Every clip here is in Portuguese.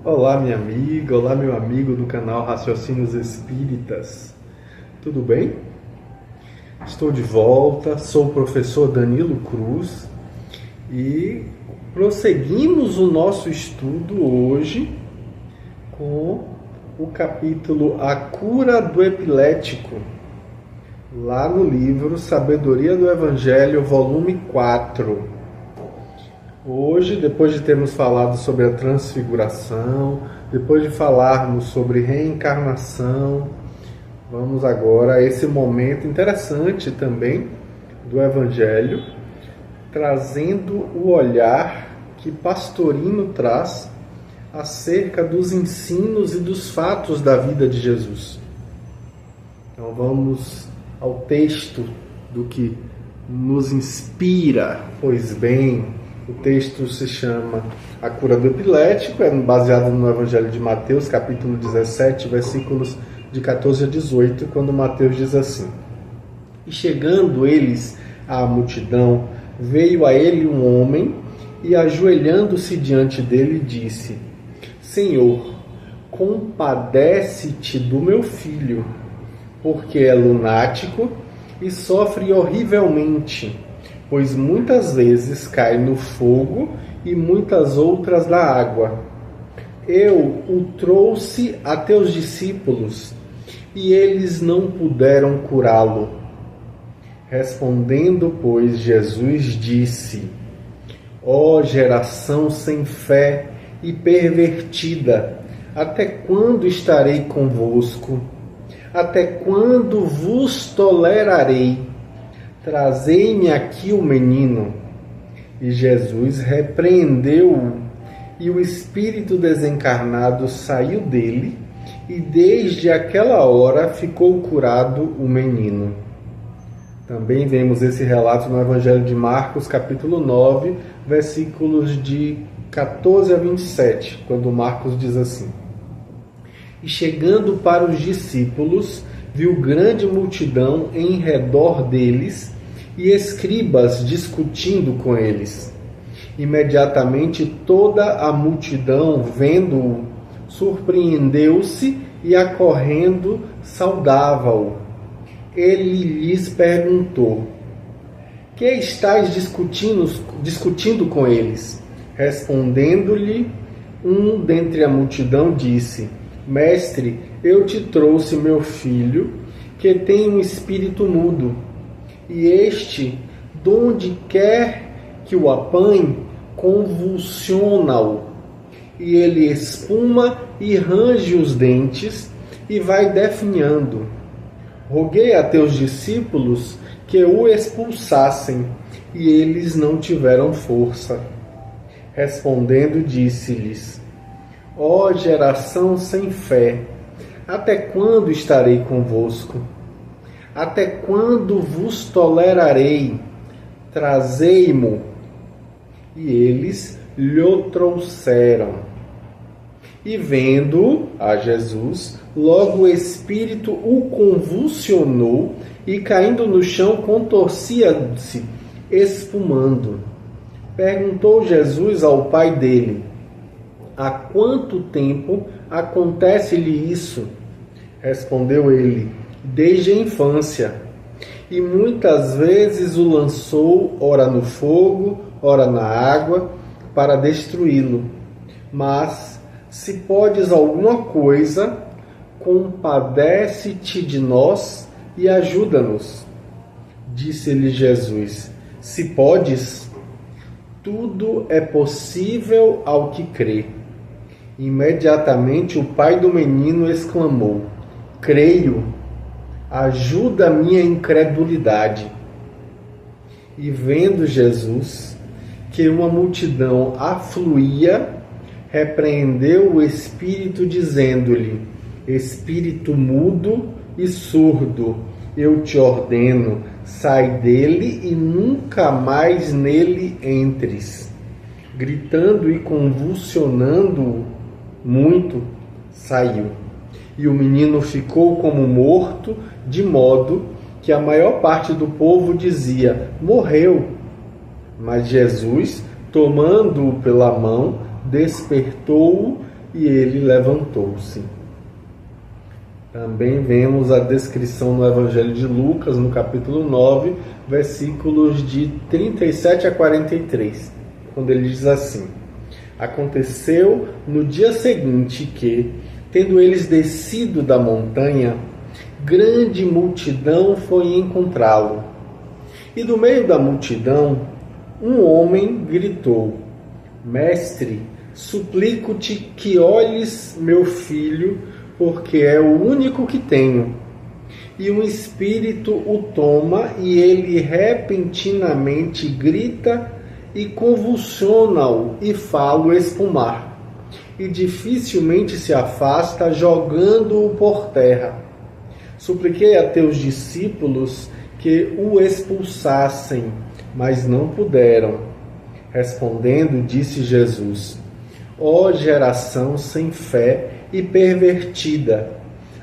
Olá, minha amiga, olá, meu amigo do canal Raciocínios Espíritas. Tudo bem? Estou de volta, sou o professor Danilo Cruz e prosseguimos o nosso estudo hoje com o capítulo A Cura do Epilético, lá no livro Sabedoria do Evangelho, volume 4. Hoje, depois de termos falado sobre a transfiguração, depois de falarmos sobre reencarnação, vamos agora a esse momento interessante também do Evangelho, trazendo o olhar que Pastorino traz acerca dos ensinos e dos fatos da vida de Jesus. Então vamos ao texto do que nos inspira, pois bem. O texto se chama A Cura do Epilético, é baseado no Evangelho de Mateus, capítulo 17, versículos de 14 a 18, quando Mateus diz assim: E chegando eles à multidão, veio a ele um homem, e ajoelhando-se diante dele, disse: Senhor, compadece-te do meu filho, porque é lunático e sofre horrivelmente, pois muitas vezes cai no fogo e muitas outras na água. Eu o trouxe a teus discípulos, e eles não puderam curá-lo. Respondendo, pois, Jesus disse: Ó geração sem fé e pervertida, até quando estarei convosco? Até quando vos tolerarei? Trazei-me aqui o menino. E Jesus repreendeu-o, e o espírito desencarnado saiu dele, e desde aquela hora ficou curado o menino. Também vemos esse relato no Evangelho de Marcos, capítulo 9, versículos de 14 a 27, quando Marcos diz assim: E chegando para os discípulos, viu grande multidão em redor deles, e escribas discutindo com eles. Imediatamente toda a multidão, vendo-o, surpreendeu-se e, acorrendo, saudava-o. Ele lhes perguntou: Que estáis discutindo com eles? Respondendo-lhe, um dentre a multidão disse: Mestre, eu te trouxe meu filho, que tem um espírito mudo. E este, donde quer que o apanhe, convulsiona-o. E ele espuma e range os dentes e vai definhando. Roguei a teus discípulos que o expulsassem, e eles não tiveram força. Respondendo, disse-lhes: Ó geração sem fé, até quando estarei convosco? Até quando vos tolerarei? Trazei-mo. E eles lhe trouxeram. E vendo a Jesus, logo o espírito o convulsionou, e caindo no chão contorcia-se, espumando. Perguntou Jesus ao pai dele: Há quanto tempo acontece-lhe isso? Respondeu ele: Desde a infância. E muitas vezes o lançou, ora no fogo, ora na água, para destruí-lo. Mas, se podes alguma coisa, compadece-te de nós e ajuda-nos. Disse-lhe Jesus: Se podes, tudo é possível ao que crê. Imediatamente o pai do menino exclamou: Creio, ajuda a minha incredulidade. E vendo Jesus que uma multidão afluía, repreendeu o espírito, dizendo-lhe: Espírito mudo e surdo, eu te ordeno, sai dele e nunca mais nele entres. Gritando e convulsionando-o muito, saiu. E o menino ficou como morto, de modo que a maior parte do povo dizia: morreu. Mas Jesus, tomando-o pela mão, despertou-o e ele levantou-se. Também vemos a descrição no Evangelho de Lucas, no capítulo 9, versículos de 37 a 43, quando ele diz assim: Aconteceu no dia seguinte que, tendo eles descido da montanha, grande multidão foi encontrá-lo. E do meio da multidão, um homem gritou: Mestre, suplico-te que olhes meu filho, porque é o único que tenho. E um espírito o toma, e ele repentinamente grita e convulsiona-o, e fala espumar. E dificilmente se afasta, jogando-o por terra. Supliquei a teus discípulos que o expulsassem, mas não puderam. Respondendo, disse Jesus: Ó geração sem fé e pervertida,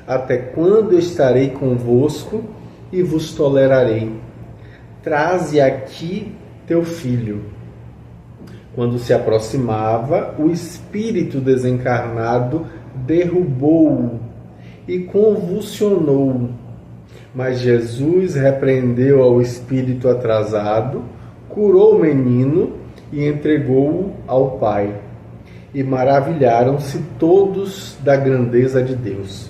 até quando estarei convosco e vos tolerarei? Traze aqui teu filho. Quando se aproximava, o espírito desencarnado derrubou-o e convulsionou-o. Mas Jesus repreendeu ao espírito atrasado, curou o menino e entregou-o ao Pai. E maravilharam-se todos da grandeza de Deus.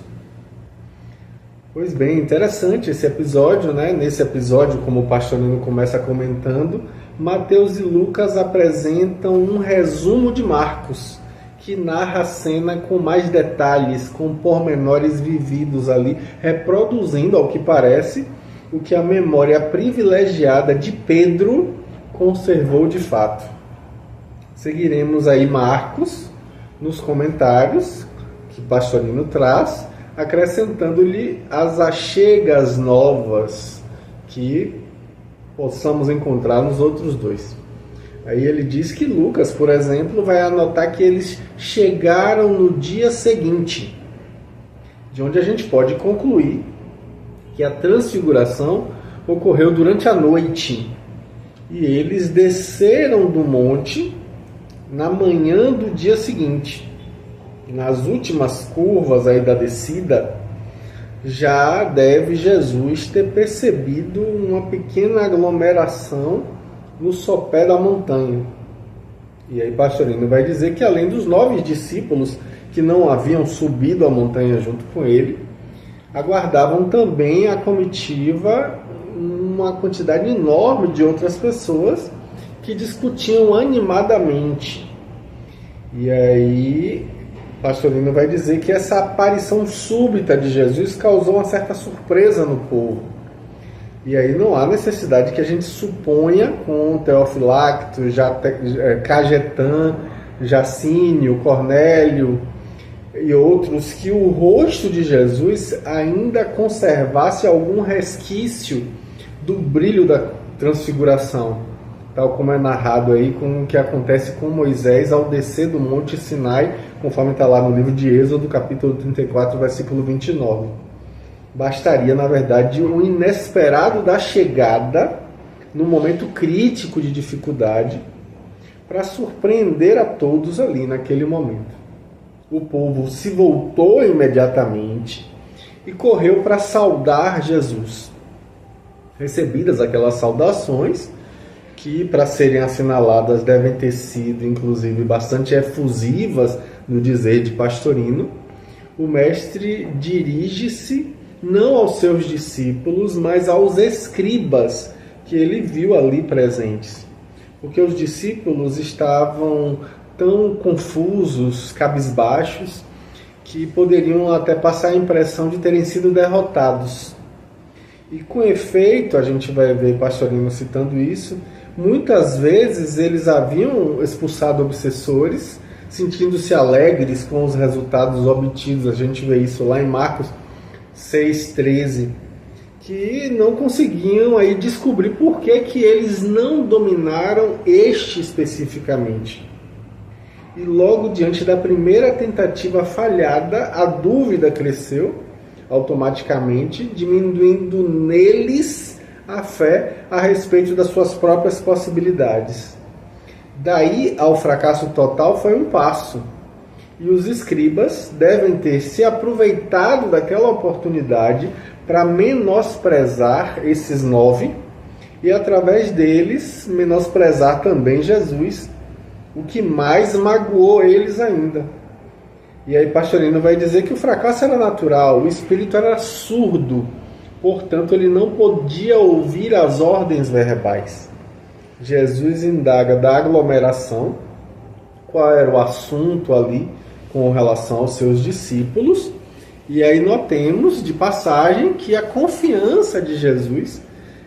Pois bem, interessante esse episódio, né? Nesse episódio, como o Pastorino começa comentando, Mateus e Lucas apresentam um resumo de Marcos, que narra a cena com mais detalhes, com pormenores vividos ali, reproduzindo, ao que parece, o que a memória privilegiada de Pedro conservou de fato. Seguiremos aí Marcos nos comentários que Pastorino traz, acrescentando-lhe as achegas novas que possamos encontrar nos outros dois. Aí ele diz que Lucas, por exemplo, vai anotar que eles chegaram no dia seguinte, de onde a gente pode concluir que a transfiguração ocorreu durante a noite. E eles desceram do monte na manhã do dia seguinte. Nas últimas curvas aí da descida, já deve Jesus ter percebido uma pequena aglomeração no sopé da montanha. E aí Pastorino vai dizer que além dos 9 discípulos que não haviam subido a montanha junto com ele, aguardavam também a comitiva uma quantidade enorme de outras pessoas que discutiam animadamente. E aí Pastorino vai dizer que essa aparição súbita de Jesus causou uma certa surpresa no povo. E aí não há necessidade que a gente suponha com Teofilacto, Cajetan, Jacínio, Cornélio e outros que o rosto de Jesus ainda conservasse algum resquício do brilho da transfiguração, tal como é narrado aí com o que acontece com Moisés ao descer do Monte Sinai, conforme está lá no livro de Êxodo, capítulo 34, versículo 29. Bastaria, na verdade, o inesperado da chegada, num momento crítico de dificuldade, para surpreender a todos ali naquele momento. O povo se voltou imediatamente e correu para saudar Jesus. Recebidas aquelas saudações, que para serem assinaladas devem ter sido, inclusive, bastante efusivas no dizer de Pastorino, o mestre dirige-se não aos seus discípulos, mas aos escribas que ele viu ali presentes. Porque os discípulos estavam tão confusos, cabisbaixos, que poderiam até passar a impressão de terem sido derrotados. E com efeito, a gente vai ver Pastorino citando isso, muitas vezes eles haviam expulsado obsessores, sentindo-se alegres com os resultados obtidos. A gente vê isso lá em Marcos 6,13, que não conseguiam aí descobrir por que eles não dominaram este especificamente. E logo diante da primeira tentativa falhada, a dúvida cresceu automaticamente, diminuindo neles a fé a respeito das suas próprias possibilidades. Daí ao fracasso total foi um passo. E os escribas devem ter se aproveitado daquela oportunidade para menosprezar esses 9 e, através deles, menosprezar também Jesus, o que mais magoou eles ainda. E aí Pastorino vai dizer que o fracasso era natural, o espírito era surdo, portanto ele não podia ouvir as ordens verbais. Jesus indaga da aglomeração qual era o assunto ali com relação aos seus discípulos, e aí notemos de passagem que a confiança de Jesus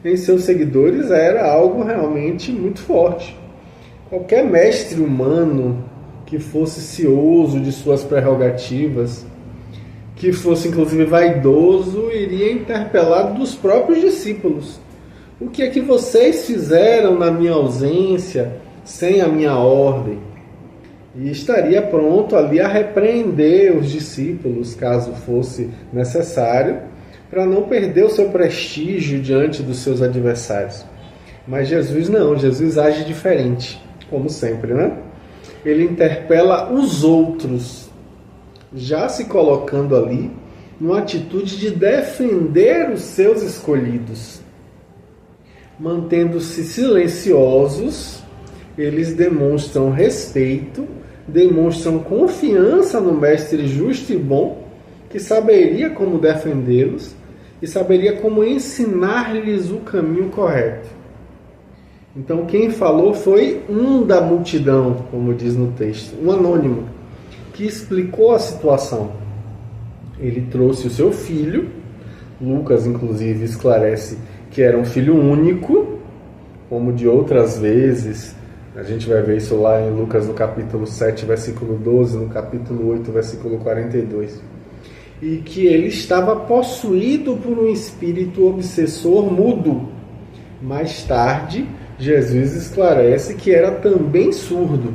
em seus seguidores era algo realmente muito forte. Qualquer mestre humano que fosse cioso de suas prerrogativas, que fosse inclusive vaidoso, iria interpelar dos próprios discípulos. O que é que vocês fizeram na minha ausência, sem a minha ordem? E estaria pronto ali a repreender os discípulos, caso fosse necessário, para não perder o seu prestígio diante dos seus adversários. Mas Jesus não, Jesus age diferente, como sempre, né? Ele interpela os outros, já se colocando ali numa atitude de defender os seus escolhidos. Mantendo-se silenciosos, eles demonstram respeito, demonstram confiança no Mestre justo e bom, que saberia como defendê-los e saberia como ensinar-lhes o caminho correto. Então quem falou foi um da multidão, como diz no texto, um anônimo, que explicou a situação. Ele trouxe o seu filho, Lucas inclusive esclarece que era um filho único, como de outras vezes, a gente vai ver isso lá em Lucas no capítulo 7, versículo 12, no capítulo 8, versículo 42. E que ele estava possuído por um espírito obsessor mudo. Mais tarde, Jesus esclarece que era também surdo.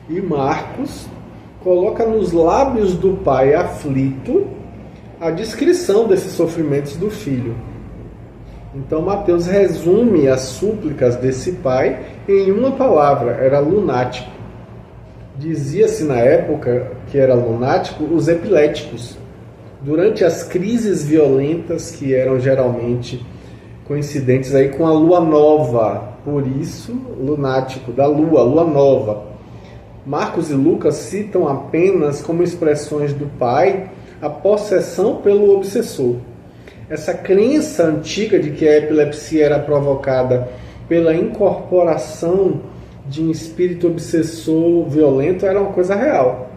E Marcos coloca nos lábios do pai aflito a descrição desses sofrimentos do filho. Então Mateus resume as súplicas desse pai em uma palavra, era lunático. Dizia-se na época que era lunático os epiléticos. Durante as crises violentas que eram geralmente coincidentes aí com a lua nova, por isso lunático, da lua nova. Marcos e Lucas citam apenas como expressões do pai a possessão pelo obsessor. Essa crença antiga de que a epilepsia era provocada pela incorporação de um espírito obsessor violento era uma coisa real.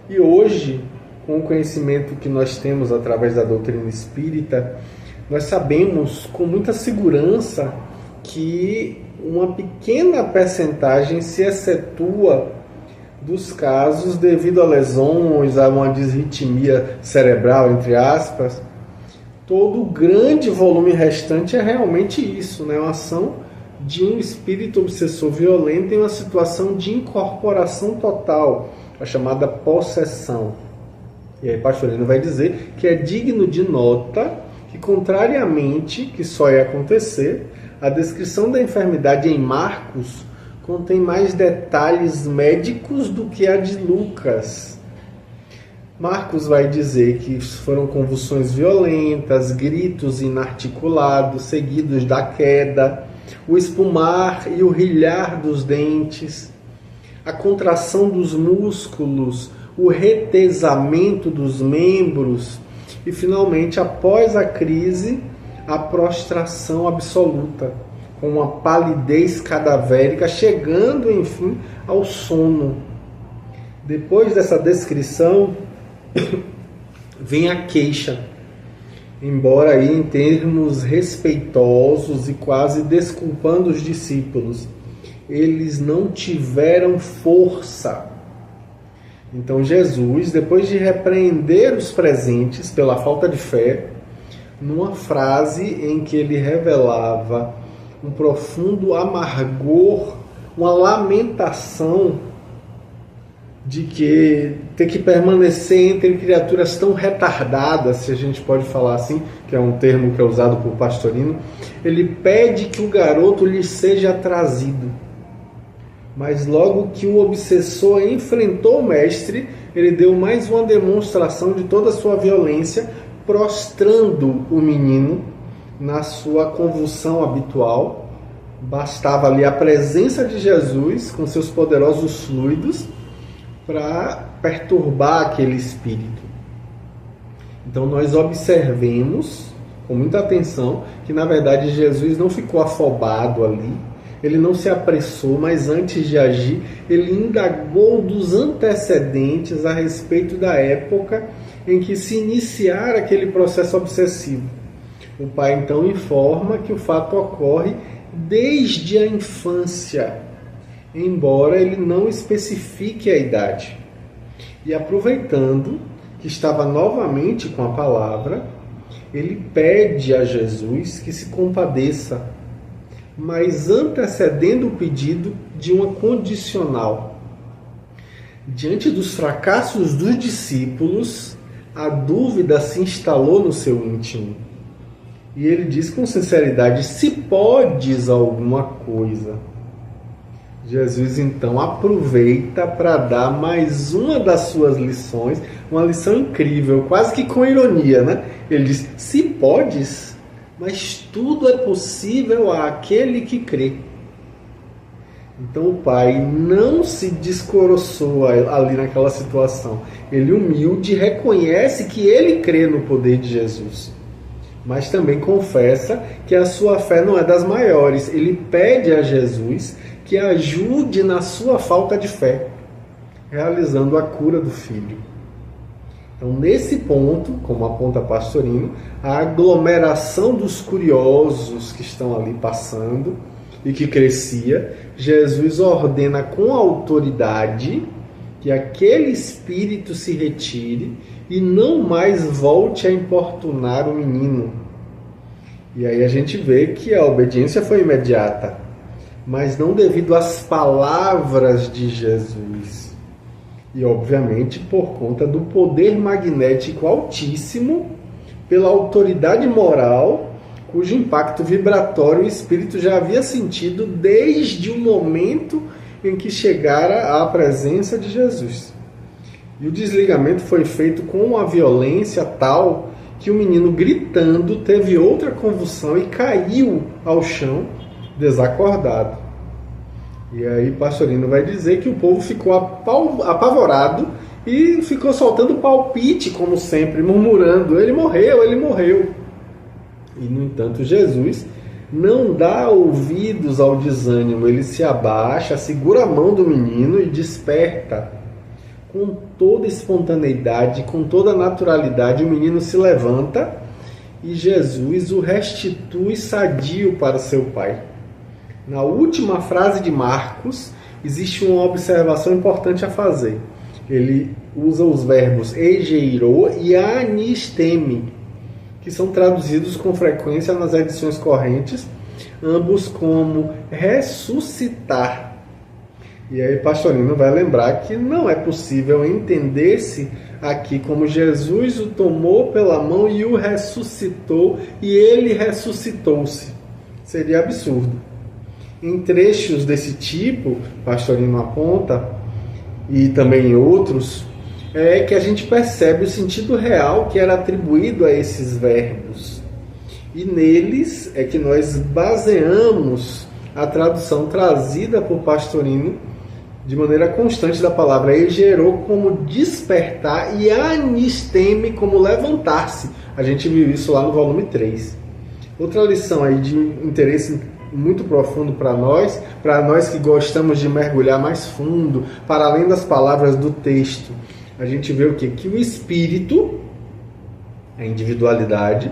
E hoje, com o conhecimento que nós temos através da doutrina espírita, nós sabemos com muita segurança que uma pequena percentagem se excetua dos casos devido a lesões, a uma disritmia cerebral, entre aspas. Todo o grande volume restante é realmente isso, né? Uma ação de um espírito obsessor violento em uma situação de incorporação total, a chamada possessão. E aí Pastorino vai dizer que é digno de nota que, contrariamente, que só ia acontecer, a descrição da enfermidade em Marcos contém mais detalhes médicos do que a de Lucas. Marcos vai dizer que foram convulsões violentas, gritos inarticulados, seguidos da queda, o espumar e o rilhar dos dentes, a contração dos músculos, o retesamento dos membros e, finalmente, após a crise, a prostração absoluta, com uma palidez cadavérica, chegando, enfim, ao sono. Depois dessa descrição, vem a queixa, embora aí em termos respeitosos e quase desculpando os discípulos. Eles não tiveram força. Então Jesus, depois de repreender os presentes pela falta de fé, numa frase em que ele revelava um profundo amargor, uma lamentação de que ter que permanecer entre criaturas tão retardadas, se a gente pode falar assim, que é um termo que é usado por Pastorino, ele pede que o garoto lhe seja trazido. Mas logo que o obsessor enfrentou o mestre, ele deu mais uma demonstração de toda a sua violência, prostrando o menino na sua convulsão habitual. Bastava ali a presença de Jesus com seus poderosos fluidos para perturbar aquele espírito. Então nós observemos com muita atenção que na verdade Jesus não ficou afobado ali, ele não se apressou, mas antes de agir, ele indagou dos antecedentes a respeito da época em que se iniciara aquele processo obsessivo. O pai então informa que o fato ocorre desde a infância, embora ele não especifique a idade. E aproveitando que estava novamente com a palavra, ele pede a Jesus que se compadeça, mas antecedendo o pedido de uma condicional. Diante dos fracassos dos discípulos, a dúvida se instalou no seu íntimo. E ele diz com sinceridade: se podes alguma coisa. Jesus então aproveita para dar mais uma das suas lições, uma lição incrível, quase que com ironia, né? Ele diz: se podes, mas tudo é possível àquele que crê. Então o pai não se descoroçou ali naquela situação. Ele, humilde, reconhece que ele crê no poder de Jesus, mas também confessa que a sua fé não é das maiores. Ele pede a Jesus que ajude na sua falta de fé, realizando a cura do filho. Então, nesse ponto, como aponta Pastorino, a aglomeração dos curiosos que estão ali passando e que crescia, Jesus ordena com autoridade que aquele espírito se retire e não mais volte a importunar o menino. E aí a gente vê que a obediência foi imediata, mas não devido às palavras de Jesus. E, obviamente, por conta do poder magnético altíssimo, pela autoridade moral, cujo impacto vibratório o espírito já havia sentido desde o momento em que chegara à presença de Jesus. E o desligamento foi feito com uma violência tal que o menino, gritando, teve outra convulsão e caiu ao chão desacordado. E aí Pastorino vai dizer que o povo ficou apavorado e ficou soltando palpite, como sempre, murmurando: ele morreu, ele morreu. E, no entanto, Jesus não dá ouvidos ao desânimo, ele se abaixa, segura a mão do menino e desperta. Com toda espontaneidade, com toda naturalidade, o menino se levanta e Jesus o restitui sadio para seu pai. Na última frase de Marcos, existe uma observação importante a fazer. Ele usa os verbos egeirô e anisteme, que são traduzidos com frequência nas edições correntes, ambos como ressuscitar. E aí Pastorino vai lembrar que não é possível entender-se aqui como Jesus o tomou pela mão e o ressuscitou, e ele ressuscitou-se. Seria absurdo. Em trechos desse tipo, Pastorino aponta, e também em outros, é que a gente percebe o sentido real que era atribuído a esses verbos. E neles é que nós baseamos a tradução trazida por Pastorino de maneira constante da palavra egerou como despertar e anisteme como levantar-se. A gente viu isso lá no volume 3. Outra lição aí de interesse muito profundo para nós que gostamos de mergulhar mais fundo, para além das palavras do texto, a gente vê o quê? Que o espírito, a individualidade,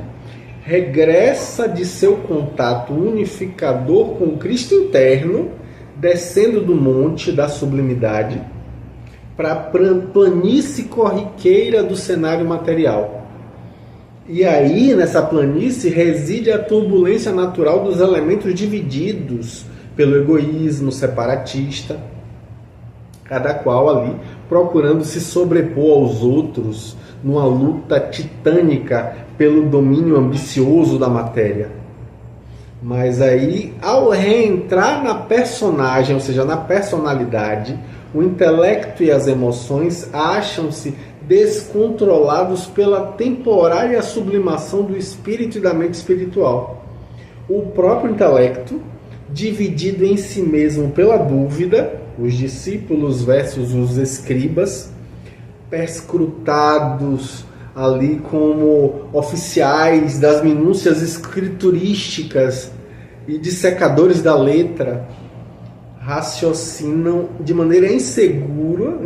regressa de seu contato unificador com o Cristo interno, descendo do monte da sublimidade para a planície corriqueira do cenário material. E aí, nessa planície, reside a turbulência natural dos elementos divididos pelo egoísmo separatista, cada qual ali procurando se sobrepor aos outros numa luta titânica pelo domínio ambicioso da matéria. Mas aí, ao reentrar na personagem, ou seja, na personalidade, o intelecto e as emoções acham-se descontrolados pela temporária sublimação do espírito e da mente espiritual. O próprio intelecto, dividido em si mesmo pela dúvida, os discípulos versus os escribas, perscrutados ali como oficiais das minúcias escriturísticas e dissecadores da letra, raciocinam de maneira insegura,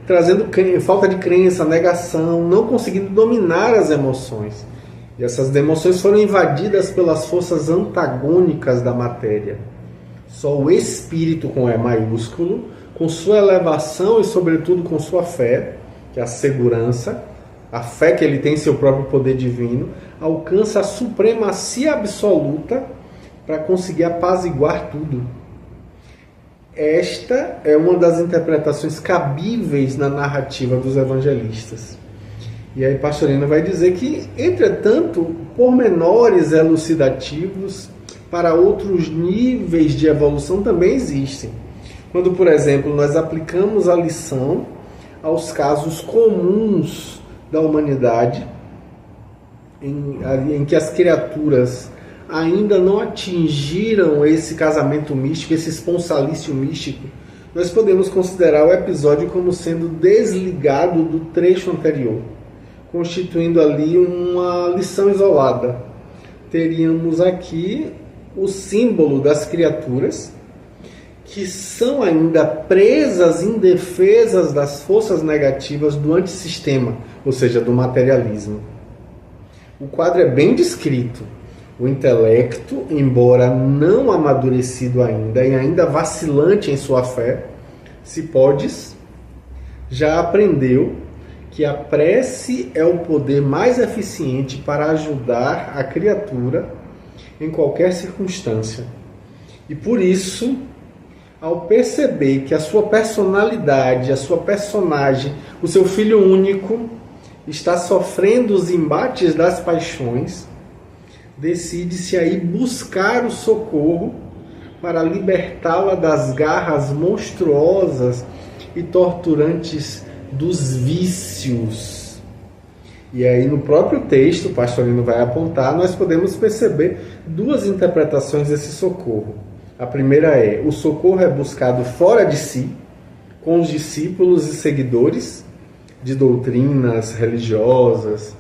trazendo falta de crença, negação, não conseguindo dominar as emoções. E essas emoções foram invadidas pelas forças antagônicas da matéria. Só o espírito, com E maiúsculo, com sua elevação e sobretudo com sua fé, que é a segurança, a fé que ele tem em seu próprio poder divino, alcança a supremacia absoluta para conseguir apaziguar tudo. Esta é uma das interpretações cabíveis na narrativa dos evangelistas. E aí Pastorino vai dizer que, entretanto, pormenores elucidativos para outros níveis de evolução também existem. Quando, por exemplo, nós aplicamos a lição aos casos comuns da humanidade, em que as criaturas ainda não atingiram esse casamento místico, esse esponsalício místico, nós podemos considerar o episódio como sendo desligado do trecho anterior, constituindo ali uma lição isolada. Teríamos aqui o símbolo das criaturas que são ainda presas, indefesas das forças negativas do antissistema, ou seja, do materialismo. O quadro é bem descrito. O intelecto, embora não amadurecido ainda e ainda vacilante em sua fé, Cipodes já aprendeu que a prece é o poder mais eficiente para ajudar a criatura em qualquer circunstância. E por isso, ao perceber que a sua personalidade, a sua personagem, o seu filho único, está sofrendo os embates das paixões, decide-se aí buscar o socorro para libertá-la das garras monstruosas e torturantes dos vícios. E aí no próprio texto, o Pastorino vai apontar, nós podemos perceber duas interpretações desse socorro. A primeira é: o socorro é buscado fora de si, com os discípulos e seguidores de doutrinas religiosas,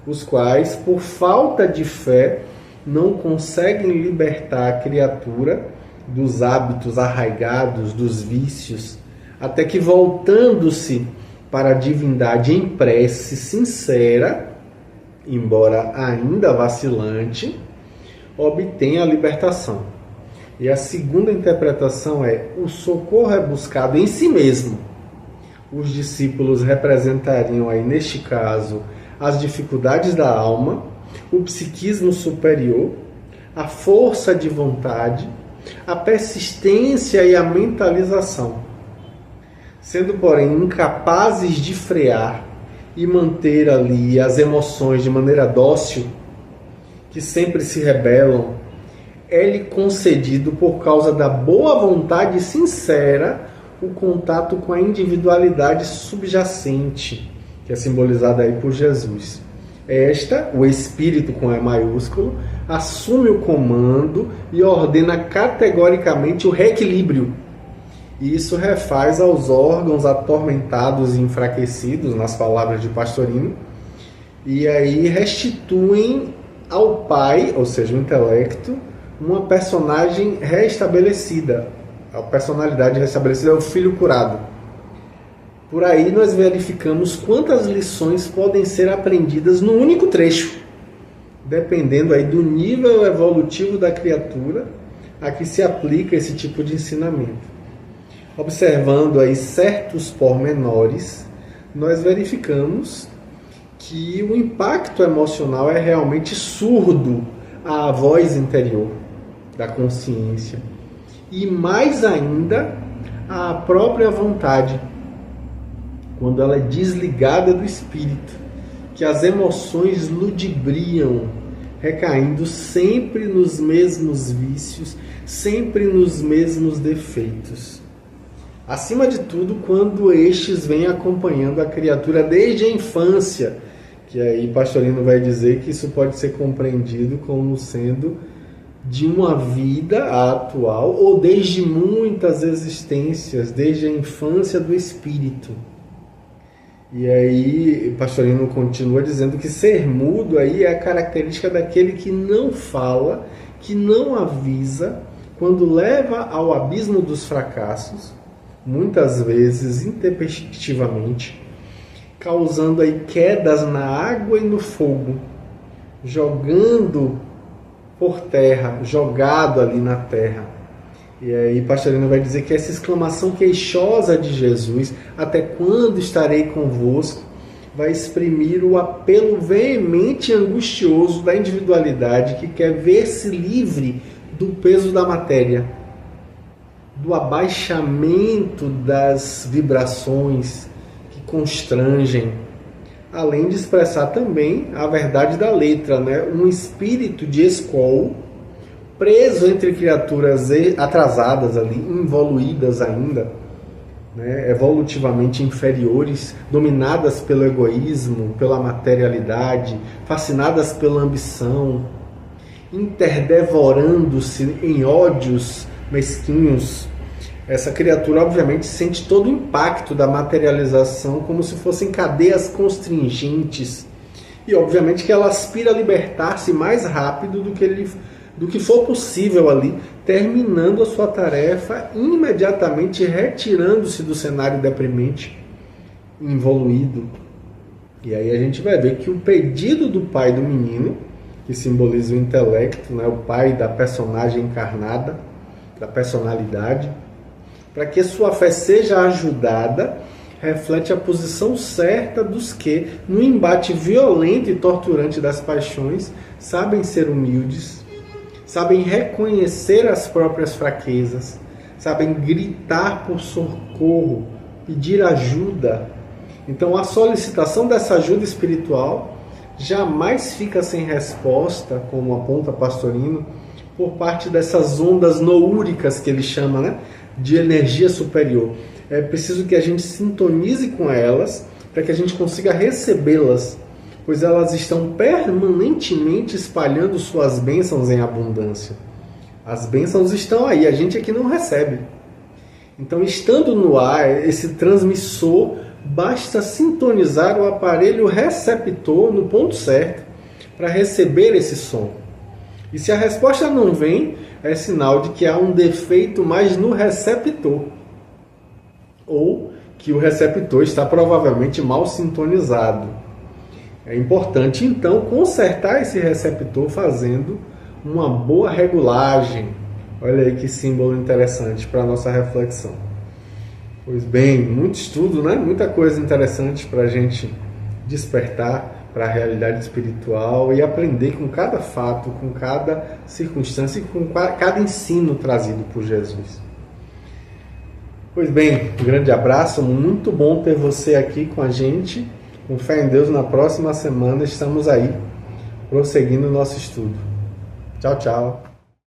os quais, por falta de fé, não conseguem libertar a criatura dos hábitos arraigados, dos vícios, até que, voltando-se para a divindade em prece sincera, embora ainda vacilante, obtém a libertação. E a segunda interpretação é: o socorro é buscado em si mesmo. Os discípulos representariam aí, neste caso, as dificuldades da alma, o psiquismo superior, a força de vontade, a persistência e a mentalização. Sendo, porém, incapazes de frear e manter ali as emoções de maneira dócil, que sempre se rebelam, é-lhe concedido, por causa da boa vontade sincera, o contato com a individualidade subjacente, que é simbolizada aí por Jesus. Esta, o Espírito com E maiúsculo, assume o comando e ordena categoricamente o reequilíbrio. E isso refaz aos órgãos atormentados e enfraquecidos, nas palavras de Pastorino, e aí restituem ao Pai, ou seja, o intelecto, uma personagem restabelecida. A personalidade restabelecida é o filho curado. Por aí nós verificamos quantas lições podem ser aprendidas num único trecho, dependendo aí do nível evolutivo da criatura a que se aplica esse tipo de ensinamento. Observando aí certos pormenores, nós verificamos que o impacto emocional é realmente surdo à voz interior da consciência, e mais ainda à própria vontade, quando ela é desligada do espírito, que as emoções ludibriam, recaindo sempre nos mesmos vícios, sempre nos mesmos defeitos. Acima de tudo, quando estes vêm acompanhando a criatura desde a infância, que aí Pastorino vai dizer que isso pode ser compreendido como sendo de uma vida atual ou desde muitas existências, desde a infância do espírito. E aí Pastorino continua dizendo que ser mudo aí é a característica daquele que não fala, que não avisa, quando leva ao abismo dos fracassos, muitas vezes intempestivamente, causando aí quedas na água e no fogo, jogando por terra, jogado ali na terra. E aí Pastorino vai dizer que essa exclamação queixosa de Jesus, até quando estarei convosco, vai exprimir o apelo veemente e angustioso da individualidade que quer ver-se livre do peso da matéria, do abaixamento das vibrações que constrangem, além de expressar também a verdade da letra, né? Um espírito de escol, preso entre criaturas atrasadas ali, involuídas ainda, né? Evolutivamente inferiores, dominadas pelo egoísmo, pela materialidade, fascinadas pela ambição, interdevorando-se em ódios mesquinhos. Essa criatura obviamente sente todo o impacto da materialização como se fossem cadeias constringentes, e obviamente que ela aspira a libertar-se mais rápido do que for possível ali, terminando a sua tarefa imediatamente, retirando-se do cenário deprimente, involuído. E aí a gente vai ver que o pedido do pai do menino, que simboliza o intelecto, né, o pai da personagem encarnada, da personalidade, para que sua fé seja ajudada, reflete a posição certa dos que, no embate violento e torturante das paixões, sabem ser humildes, sabem reconhecer as próprias fraquezas, sabem gritar por socorro, pedir ajuda. Então a solicitação dessa ajuda espiritual jamais fica sem resposta, como aponta Pastorino, por parte dessas ondas noúricas que ele chama, né, de energia superior. É preciso que a gente sintonize com elas para que a gente consiga recebê-las, pois elas estão permanentemente espalhando suas bênçãos em abundância. As bênçãos estão aí, a gente é que não recebe. Então, estando no ar, esse transmissor, basta sintonizar o aparelho receptor no ponto certo para receber esse som. E se a resposta não vem, é sinal de que há um defeito mais no receptor, ou que o receptor está provavelmente mal sintonizado. É importante, então, consertar esse receptor fazendo uma boa regulagem. Olha aí que símbolo interessante para a nossa reflexão. Pois bem, muito estudo, né? Muita coisa interessante para a gente despertar para a realidade espiritual e aprender com cada fato, com cada circunstância e com cada ensino trazido por Jesus. Pois bem, um grande abraço, muito bom ter você aqui com a gente. Com fé em Deus, na próxima semana estamos aí, prosseguindo o nosso estudo. Tchau, tchau.